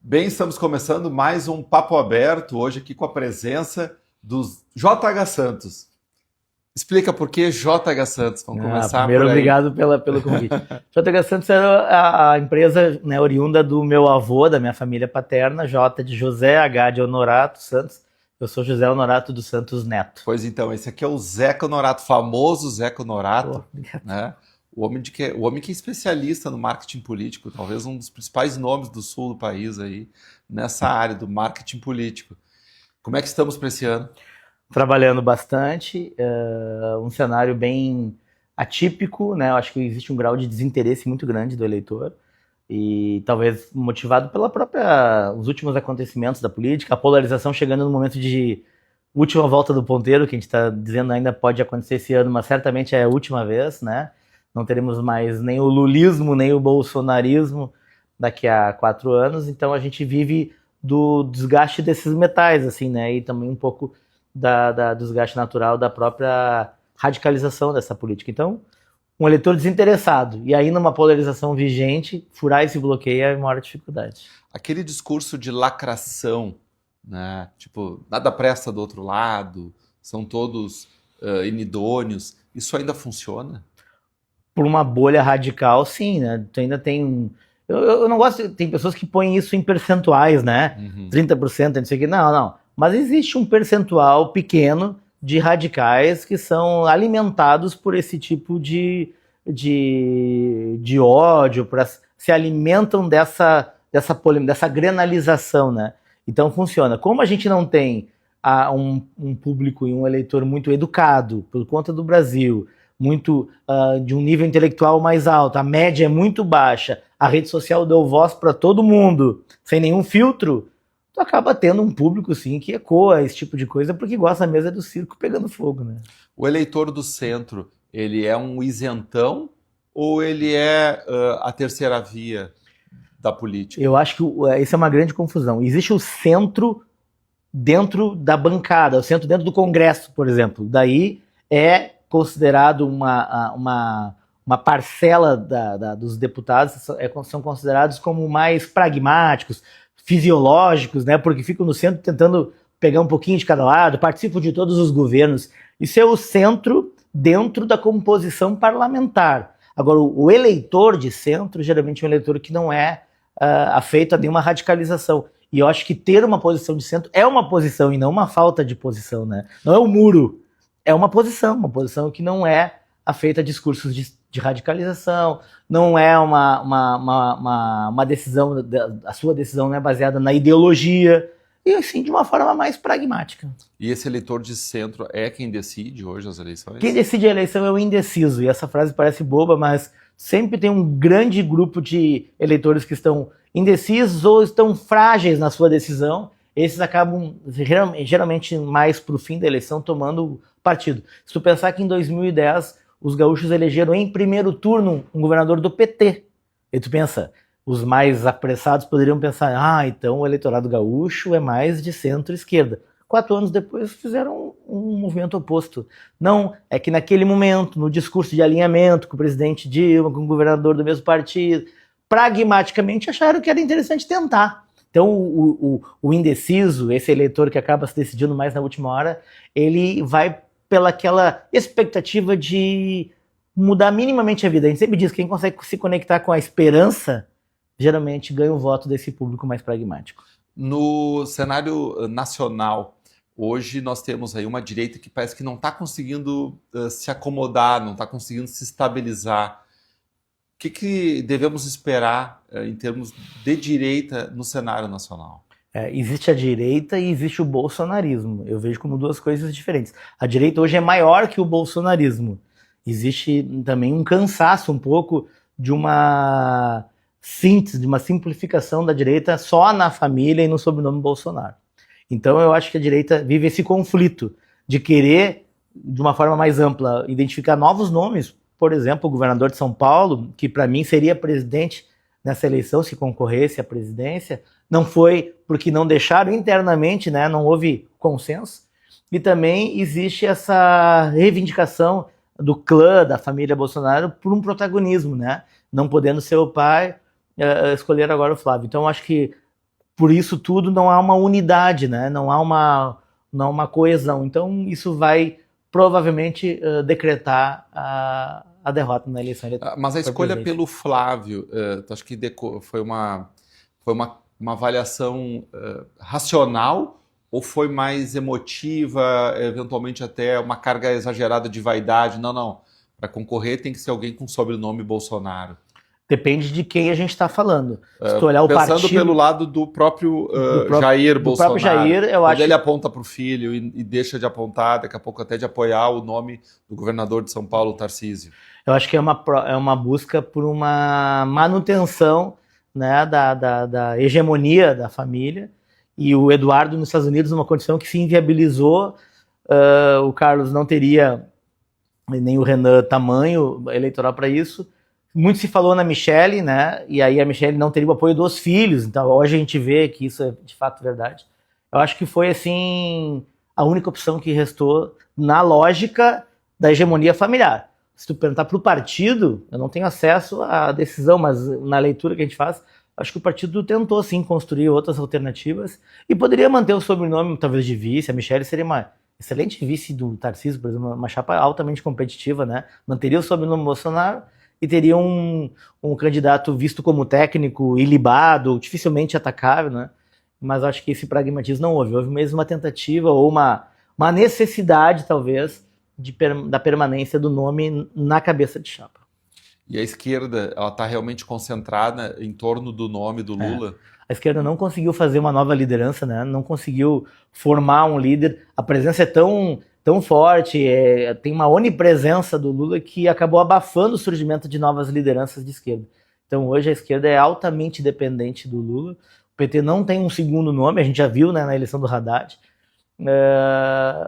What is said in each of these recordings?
Bem, estamos começando mais um Papo Aberto, hoje aqui com a presença do JH Santos. Explica por que JH Santos, vamos começar Primeiro, por aí. obrigado pelo convite. JH Santos era a empresa, né, oriunda do meu avô, da minha família paterna, J de José, H de Honorato Santos. Eu sou José Honorato dos Santos Neto. Pois então, esse aqui é o Zeca Honorato, famoso Zeca Honorato, Obrigado. né? O homem que é especialista no marketing político, talvez um dos principais nomes do sul do país aí, nessa área do marketing político. Como é que estamos para esse ano? Trabalhando bastante, um cenário bem atípico, né? Eu acho que existe um grau de desinteresse muito grande do eleitor e talvez motivado pela os últimos acontecimentos da política, a polarização chegando no momento de última volta do ponteiro, que a gente está dizendo ainda pode acontecer esse ano, mas certamente é a última vez, né? Não teremos mais nem o lulismo, nem o bolsonarismo daqui a 4 anos, então a gente vive do desgaste desses metais, assim, né? E também um pouco do desgaste natural da própria radicalização dessa política. Então, um eleitor desinteressado e aí numa polarização vigente, furar esse bloqueio é a maior dificuldade. Aquele discurso de lacração, né? Tipo, nada presta do outro lado, são todos inidôneos, isso ainda funciona? Por uma bolha radical, sim, né? Tu ainda tem... Eu não gosto... Tem pessoas que põem isso em percentuais, né? 30%, não sei o que. Não. Mas existe um percentual pequeno de radicais que são alimentados por esse tipo de ódio, se alimentam dessa granalização, né? Então funciona. Como a gente não tem um público e um eleitor muito educado, por conta do Brasil, muito de um nível intelectual mais alto, a média é muito baixa, a rede social deu voz para todo mundo, sem nenhum filtro, tu acaba tendo um público, sim, que ecoa esse tipo de coisa, porque gosta mesmo do circo pegando fogo, né? O eleitor do centro, ele é um isentão ou ele é a terceira via da política? Eu acho que isso é uma grande confusão. Existe o centro dentro da bancada, o centro dentro do Congresso, por exemplo. Daí é considerado uma parcela dos deputados, são considerados como mais pragmáticos, fisiológicos, né? Porque ficam no centro tentando pegar um pouquinho de cada lado, participam de todos os governos. Isso é o centro dentro da composição parlamentar. Agora, o eleitor de centro, geralmente é um eleitor que não é afeito a nenhuma radicalização. E eu acho que ter uma posição de centro é uma posição e não uma falta de posição, né? Não é um muro, é uma posição que não é afeita a discursos de radicalização, não é uma decisão, a sua decisão não é baseada na ideologia, e assim, de uma forma mais pragmática. E esse eleitor de centro é quem decide hoje as eleições? Quem decide a eleição é o indeciso, e essa frase parece boba, mas sempre tem um grande grupo de eleitores que estão indecisos ou estão frágeis na sua decisão. Esses acabam, geralmente, mais para o fim da eleição, tomando partido. Se tu pensar que em 2010 os gaúchos elegeram em primeiro turno um governador do PT, e tu pensa, os mais apressados poderiam pensar, então o eleitorado gaúcho é mais de centro-esquerda. 4 anos depois fizeram um movimento oposto. Não, é que naquele momento, no discurso de alinhamento com o presidente Dilma, com o governador do mesmo partido, pragmaticamente acharam que era interessante tentar. Então o indeciso, esse eleitor que acaba se decidindo mais na última hora, ele vai pelaquela expectativa de mudar minimamente a vida. A gente sempre diz que quem consegue se conectar com a esperança, geralmente ganha o voto desse público mais pragmático. No cenário nacional, hoje nós temos aí uma direita que parece que não está conseguindo se acomodar, não está conseguindo se estabilizar. O que devemos esperar em termos de direita no cenário nacional? Existe a direita e existe o bolsonarismo. Eu vejo como duas coisas diferentes. A direita hoje é maior que o bolsonarismo. Existe também um cansaço um pouco de uma síntese, de uma simplificação da direita só na família e no sobrenome Bolsonaro. Então eu acho que a direita vive esse conflito de querer, de uma forma mais ampla, identificar novos nomes. Por exemplo, o governador de São Paulo, que para mim seria presidente nessa eleição se concorresse à presidência, não foi porque não deixaram internamente, né, não houve consenso. E também existe essa reivindicação do clã, da família Bolsonaro, por um protagonismo, né? Não podendo ser o pai, escolher agora o Flávio. Então, acho que por isso tudo não há uma unidade, né? Não há uma coesão. Então isso vai provavelmente decretar a derrota na eleição. Mas a escolha pelo Flávio, acho que foi uma avaliação racional ou foi mais emotiva, eventualmente até uma carga exagerada de vaidade? Não. Para concorrer tem que ser alguém com sobrenome Bolsonaro. Depende de quem a gente está falando. Se tu olhar o Pensando partido, pelo lado do próprio Jair Bolsonaro. Do próprio Jair, eu acho. Ele aponta para o filho e deixa de apontar, daqui a pouco até de apoiar o nome do governador de São Paulo, Tarcísio. Eu acho que é uma busca por uma manutenção, né, da hegemonia da família. E o Eduardo nos Estados Unidos, numa condição que se inviabilizou, o Carlos não teria, nem o Renan, tamanho eleitoral para isso. Muito se falou na Michelle, né? E aí a Michelle não teria o apoio dos filhos. Então hoje a gente vê que isso é de fato verdade. Eu acho que foi assim a única opção que restou na lógica da hegemonia familiar. Se tu perguntar para o partido, eu não tenho acesso à decisão, mas na leitura que a gente faz, acho que o partido tentou sim construir outras alternativas e poderia manter o sobrenome talvez de vice. A Michelle seria uma excelente vice do Tarcísio, por exemplo, uma chapa altamente competitiva, né? Manteria o sobrenome Bolsonaro e teria um candidato visto como técnico, ilibado, dificilmente atacável, né? Mas acho que esse pragmatismo não houve. Houve mesmo uma tentativa ou uma necessidade, talvez, da permanência do nome na cabeça de chapa. E a esquerda, ela está realmente concentrada em torno do nome do Lula? A esquerda não conseguiu fazer uma nova liderança, né? Não conseguiu formar um líder. A presença é tão forte, tem uma onipresença do Lula que acabou abafando o surgimento de novas lideranças de esquerda. Então hoje a esquerda é altamente dependente do Lula. O PT não tem um segundo nome, a gente já viu, né, na eleição do Haddad.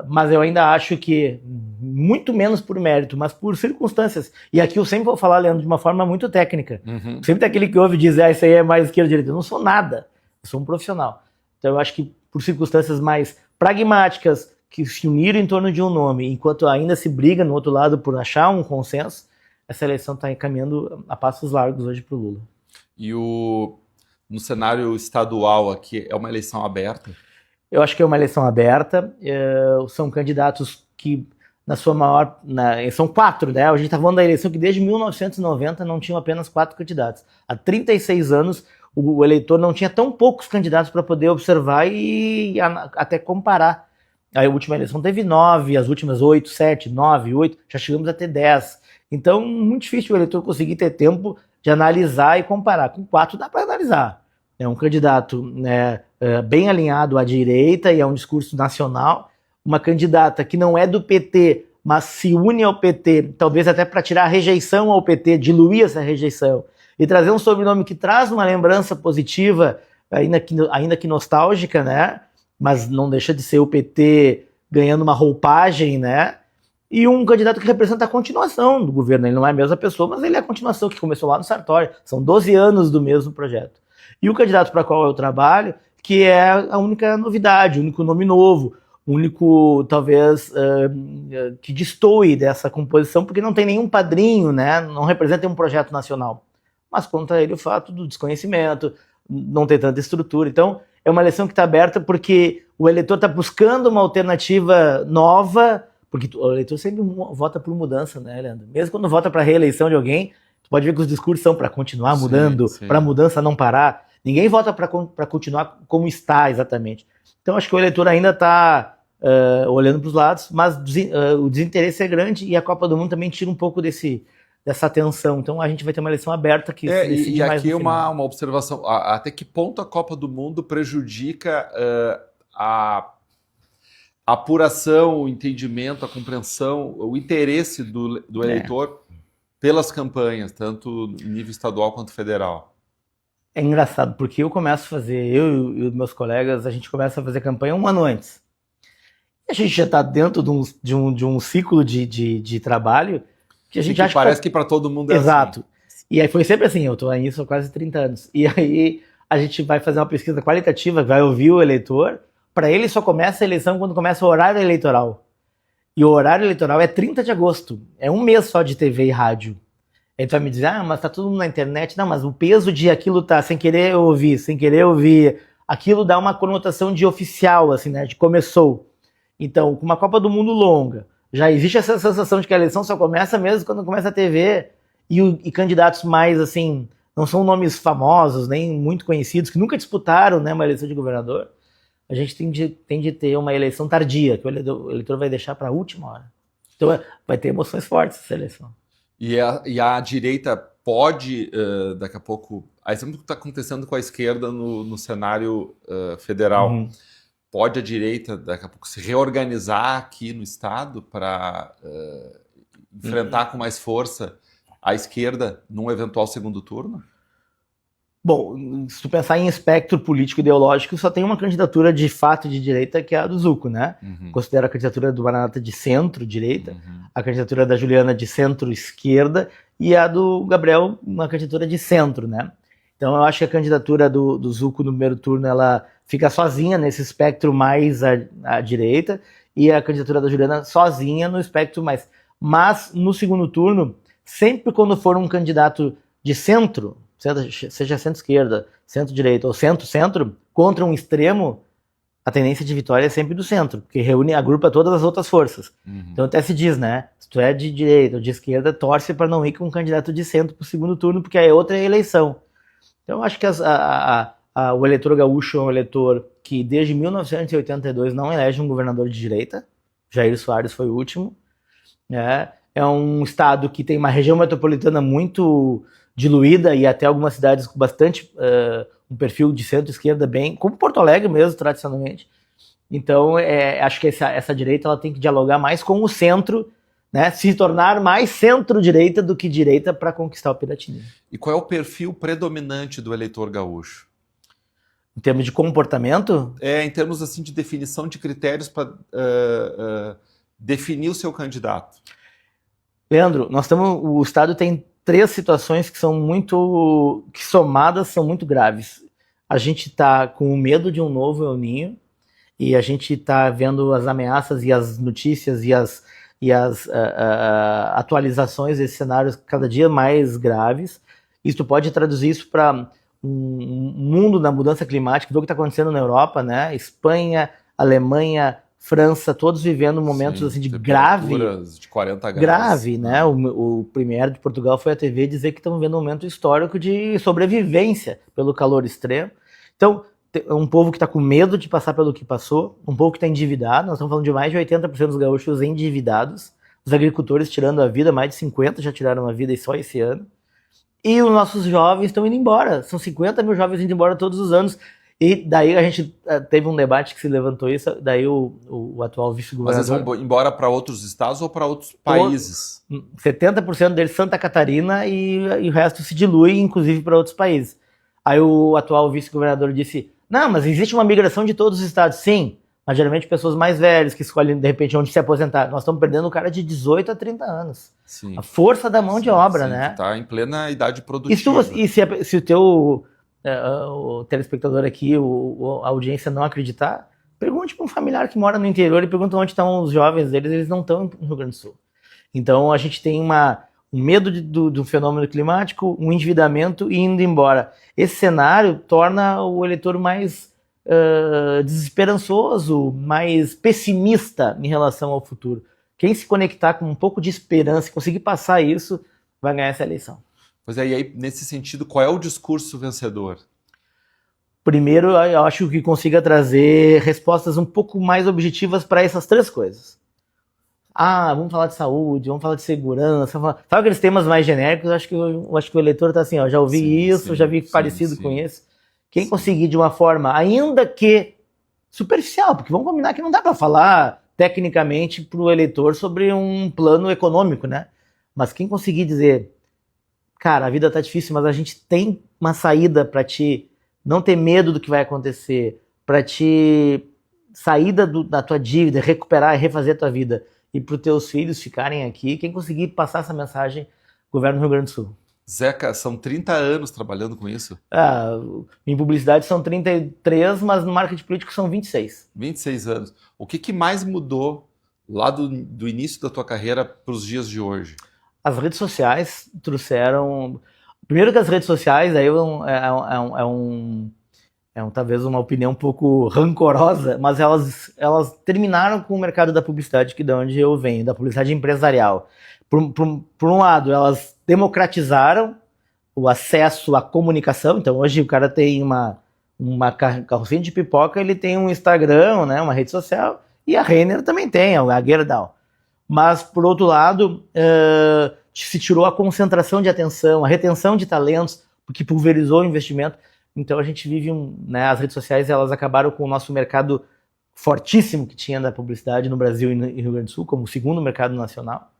Mas eu ainda acho que, muito menos por mérito, mas por circunstâncias. E aqui eu sempre vou falar, Leandro, de uma forma muito técnica. Sempre tem aquele que ouve dizer, isso aí é mais esquerda-direita. Eu não sou nada, eu sou um profissional. Então eu acho que por circunstâncias mais pragmáticas, que se uniram em torno de um nome, enquanto ainda se briga no outro lado por achar um consenso, essa eleição está caminhando a passos largos hoje para o Lula. E no cenário estadual aqui, é uma eleição aberta? Eu acho que é uma eleição aberta, são candidatos que, na sua maior... são 4, né? A gente está falando da eleição que desde 1990 não tinham apenas 4 candidatos. Há 36 anos, o eleitor não tinha tão poucos candidatos para poder observar e até comparar. A última eleição teve 9, as últimas 8, 7, 9, 8, já chegamos a ter 10. Então, muito difícil o eleitor conseguir ter tempo de analisar e comparar. Com 4 dá para analisar. É um candidato, né, bem alinhado à direita e a um discurso nacional. Uma candidata que não é do PT, mas se une ao PT, talvez até para tirar a rejeição ao PT, diluir essa rejeição, e trazer um sobrenome que traz uma lembrança positiva, ainda que nostálgica, né? Mas não deixa de ser o PT ganhando uma roupagem, né? E um candidato que representa a continuação do governo. Ele não é a mesma pessoa, mas ele é a continuação que começou lá no Sartori. São 12 anos do mesmo projeto. E o candidato para qual eu trabalho, que é a única novidade, o único nome novo, o único, talvez, que destoe dessa composição, porque não tem nenhum padrinho, né? Não representa um projeto nacional. Mas contra ele o fato do desconhecimento, não ter tanta estrutura. Então, é uma eleição que está aberta porque o eleitor está buscando uma alternativa nova, porque o eleitor sempre vota por mudança, né, Leandro? Mesmo quando vota para a reeleição de alguém, tu pode ver que os discursos são para continuar mudando, para a mudança não parar. Ninguém vota para continuar como está exatamente. Então, acho que o eleitor ainda está olhando para os lados, mas o desinteresse é grande e a Copa do Mundo também tira um pouco dessa atenção. Então, a gente vai ter uma eleição aberta que se decide e mais aqui no final. uma observação. Até que ponto a Copa do Mundo prejudica a apuração, o entendimento, a compreensão, o interesse do eleitor pelas campanhas, tanto em nível estadual quanto federal? É engraçado, porque eu começo a fazer, eu e os meus colegas, a gente começa a fazer campanha um ano antes. E a gente já está dentro de um ciclo de trabalho que a gente acha parece que para todo mundo é exato. assim. E aí foi sempre assim, eu estou nisso há quase 30 anos. E aí a gente vai fazer uma pesquisa qualitativa, vai ouvir o eleitor, para ele só começa a eleição quando começa o horário eleitoral. E o horário eleitoral é 30 de agosto, é um mês só de TV e rádio. Aí tu vai me dizer, mas tá tudo na internet. Não, mas o peso de aquilo tá sem querer ouvir aquilo dá uma conotação de oficial, assim, né, de começou. Então, com uma Copa do Mundo longa, já existe essa sensação de que a eleição só começa mesmo quando começa a TV, e candidatos mais, assim, não são nomes famosos, nem muito conhecidos, que nunca disputaram, né, uma eleição de governador. A gente tem de ter uma eleição tardia, que o eleitor vai deixar para a última hora. Então vai ter emoções fortes essa eleição. E a direita pode, daqui a pouco, a exemplo do que está acontecendo com a esquerda no cenário federal, pode a direita, daqui a pouco, se reorganizar aqui no Estado para enfrentar com mais força a esquerda num eventual segundo turno? Bom, se tu pensar em espectro político ideológico, só tem uma candidatura de fato de direita, que é a do Zucco, né? Considero a candidatura do Maranata de centro-direita, a candidatura da Juliana de centro-esquerda e a do Gabriel uma candidatura de centro, né? Então eu acho que a candidatura do Zucco no primeiro turno, ela fica sozinha nesse espectro mais à direita, e a candidatura da Juliana sozinha no espectro mais... Mas no segundo turno, sempre quando for um candidato de centro, seja centro-esquerda, centro-direita ou centro-centro, contra um extremo, a tendência de vitória é sempre do centro, porque agrupa todas as outras forças. Então até se diz, né, se tu é de direita ou de esquerda, torce para não ir com um candidato de centro para o segundo turno, porque é outra eleição. Então eu acho que o eleitor gaúcho é um eleitor que desde 1982 não elege um governador de direita, Jair Soares foi o último, né? É um estado que tem uma região metropolitana muito diluída e até algumas cidades com bastante um perfil de centro-esquerda bem, como Porto Alegre mesmo, tradicionalmente. Então, acho que essa direita ela tem que dialogar mais com o centro, né, se tornar mais centro-direita do que direita para conquistar o Piratini. E qual é o perfil predominante do eleitor gaúcho? Em termos de comportamento? Em termos assim, de definição de critérios para definir o seu candidato. Leandro, o Estado tem 3 situações que somadas são muito graves. A gente está com medo de um novo El Niño, e a gente está vendo as ameaças e as notícias e as atualizações desses cenários cada dia mais graves. Isso pode traduzir isso para um mundo da mudança climática, do que está acontecendo na Europa, né? Espanha, Alemanha, França, todos vivendo momentos assim de grave, de 40 graus. Grave, né? O premier de Portugal foi à TV dizer que estamos vivendo um momento histórico de sobrevivência pelo calor extremo. Então, é um povo que está com medo de passar pelo que passou, um povo que está endividado. Nós estamos falando de mais de 80% dos gaúchos endividados, os agricultores tirando a vida, mais de 50 já tiraram a vida só esse ano. E os nossos jovens estão indo embora. São 50 mil jovens indo embora todos os anos. E daí a gente teve um debate que se levantou isso, daí o atual vice-governador... Mas eles vão embora para outros estados ou para outros países? 70% deles Santa Catarina e o resto se dilui, inclusive para outros países. Aí o atual vice-governador disse, não, mas existe uma migração de todos os estados. Sim, mas geralmente pessoas mais velhas que escolhem de repente onde se aposentar. Nós estamos perdendo um cara de 18 a 30 anos. Sim. A força da mão de obra, né? Está em plena idade produtiva. E se o teu... o telespectador aqui, a audiência não acreditar, pergunte para um familiar que mora no interior e pergunta onde estão os jovens deles, eles não estão no Rio Grande do Sul. Então a gente tem um medo do fenômeno climático, um endividamento e indo embora. Esse cenário torna o eleitor mais desesperançoso, mais pessimista em relação ao futuro. Quem se conectar com um pouco de esperança e conseguir passar isso, vai ganhar essa eleição. Pois é, e aí, nesse sentido, qual é o discurso vencedor? Primeiro, eu acho que consiga trazer respostas um pouco mais objetivas para essas 3 coisas. Vamos falar de saúde, vamos falar de segurança. Sabe aqueles temas mais genéricos? Eu acho que o eleitor está assim, já ouvi isso, já vi parecido com isso. Quem conseguir de uma forma, ainda que superficial, porque vamos combinar que não dá para falar tecnicamente para o eleitor sobre um plano econômico, né? Mas quem conseguir dizer... Cara, a vida tá difícil, mas a gente tem uma saída para ti não ter medo do que vai acontecer, para ti sair da tua dívida, recuperar e refazer a tua vida, e para os teus filhos ficarem aqui. Quem conseguir passar essa mensagem, governo do Rio Grande do Sul. Zeca, são 30 anos trabalhando com isso? Em publicidade são 33, mas no marketing político são 26. 26 anos. O que mais mudou lá do início da tua carreira para os dias de hoje? As redes sociais trouxeram... Primeiro que as redes sociais aí talvez uma opinião um pouco rancorosa, mas elas terminaram com o mercado da publicidade, que é de onde eu venho, da publicidade empresarial. Por um lado, elas democratizaram o acesso à comunicação, então hoje o cara tem uma carrocinha de pipoca, ele tem um Instagram, né, uma rede social, e a Renner também tem, a Gerdau. Mas, por outro lado, se tirou a concentração de atenção, a retenção de talentos, porque pulverizou o investimento. Então a gente vive né, as redes sociais, elas acabaram com o nosso mercado fortíssimo que tinha da publicidade no Brasil e no Rio Grande do Sul, como segundo mercado nacional.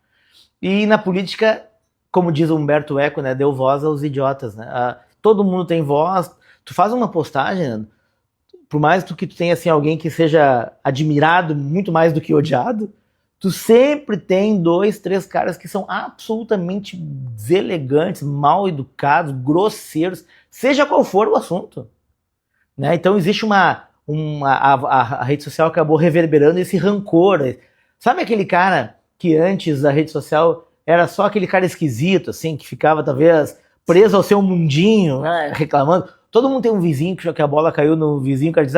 E na política, como diz o Humberto Eco, né, deu voz aos idiotas, né? Todo mundo tem voz. Tu faz uma postagem, por mais que tu tenha assim, alguém que seja admirado muito mais do que odiado, tu sempre tem 2, 3 caras que são absolutamente deselegantes, mal educados, grosseiros, seja qual for o assunto. Né? Então existe a rede social acabou reverberando esse rancor. Sabe aquele cara que antes da rede social era só aquele cara esquisito, assim, que ficava talvez preso ao seu mundinho, né, reclamando? Todo mundo tem um vizinho que a bola caiu no vizinho, o cara diz,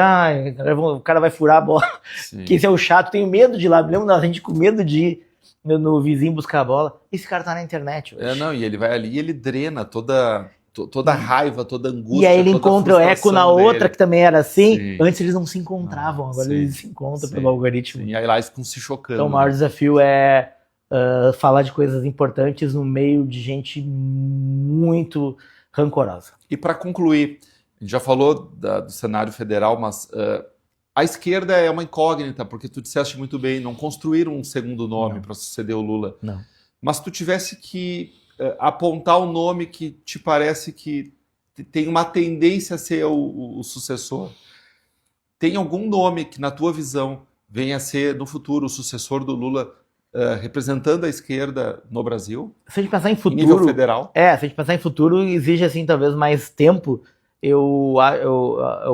o cara vai furar a bola. Sim. Que esse é o chato, tenho medo de ir lá. Me lembro da gente com medo de ir no vizinho buscar a bola. Esse cara tá na internet hoje. E ele vai ali e ele drena toda a raiva, toda a angústia. E aí ele encontra o eco na outra, dele. Que também era assim. Sim. Antes eles não se encontravam, agora eles se encontram pelo algoritmo. Sim. E aí lá eles ficam se chocando. Então o maior desafio é falar de coisas importantes no meio de gente muito rancorosa. E para concluir, a gente já falou do cenário federal, mas a esquerda é uma incógnita, porque tu disseste muito bem, não construíram um segundo nome para suceder o Lula. Não. Mas tu tivesse que apontar um nome que te parece que tem uma tendência a ser o sucessor. Tem algum nome que, na tua visão, venha a ser, no futuro, o sucessor do Lula, representando a esquerda no Brasil? Se a gente pensar em futuro... Em nível federal? Se a gente pensar em futuro, exige, assim, talvez mais tempo. Eu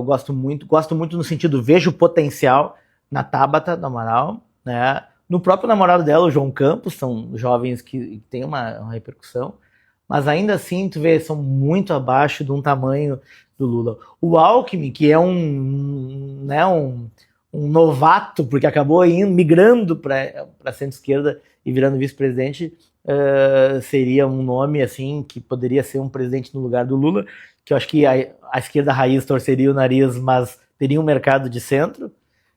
gosto muito no sentido, vejo potencial na Tabata do Amaral, né? No próprio namorado dela, o João Campos, são jovens que têm uma repercussão, mas ainda assim, tu vê, são muito abaixo de um tamanho do Lula. O Alckmin, que é um novato, porque acabou migrando para a centro-esquerda e virando vice-presidente, seria um nome assim que poderia ser um presidente no lugar do Lula, que eu acho que a esquerda raiz torceria o nariz, mas teria um mercado de centro.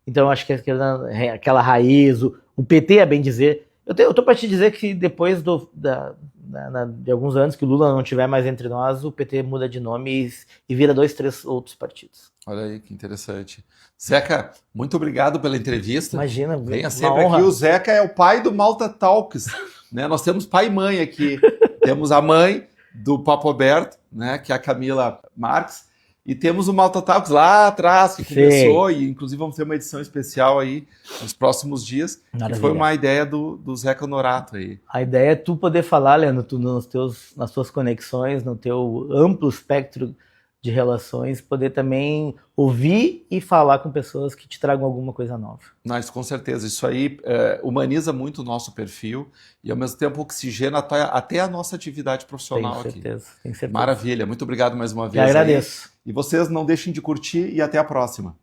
Então eu acho que a esquerda, aquela raiz, o PT, é bem dizer. Eu tô para te dizer que depois de alguns anos que o Lula não estiver mais entre nós, o PT muda de nome e vira 2, 3 outros partidos. Olha aí, que interessante. Zeca, muito obrigado pela entrevista. Imagina, venha sempre aqui. O Zeca é o pai do Malta Talks. Né? Nós temos pai e mãe aqui. Temos a mãe do Papo Aberto, né, que é a Camila Marques, e temos o Malta Talks lá atrás, que começou, e inclusive vamos ter uma edição especial aí nos próximos dias, que foi uma ideia do Zeca Honorato aí. A ideia é tu poder falar, Leandro, nas tuas conexões, no teu amplo espectro de relações, poder também ouvir e falar com pessoas que te tragam alguma coisa nova. Mas com certeza, isso aí humaniza muito o nosso perfil e ao mesmo tempo oxigena até a nossa atividade profissional aqui. Tenho certeza. Maravilha, muito obrigado mais uma vez. Eu agradeço. E vocês não deixem de curtir e até a próxima.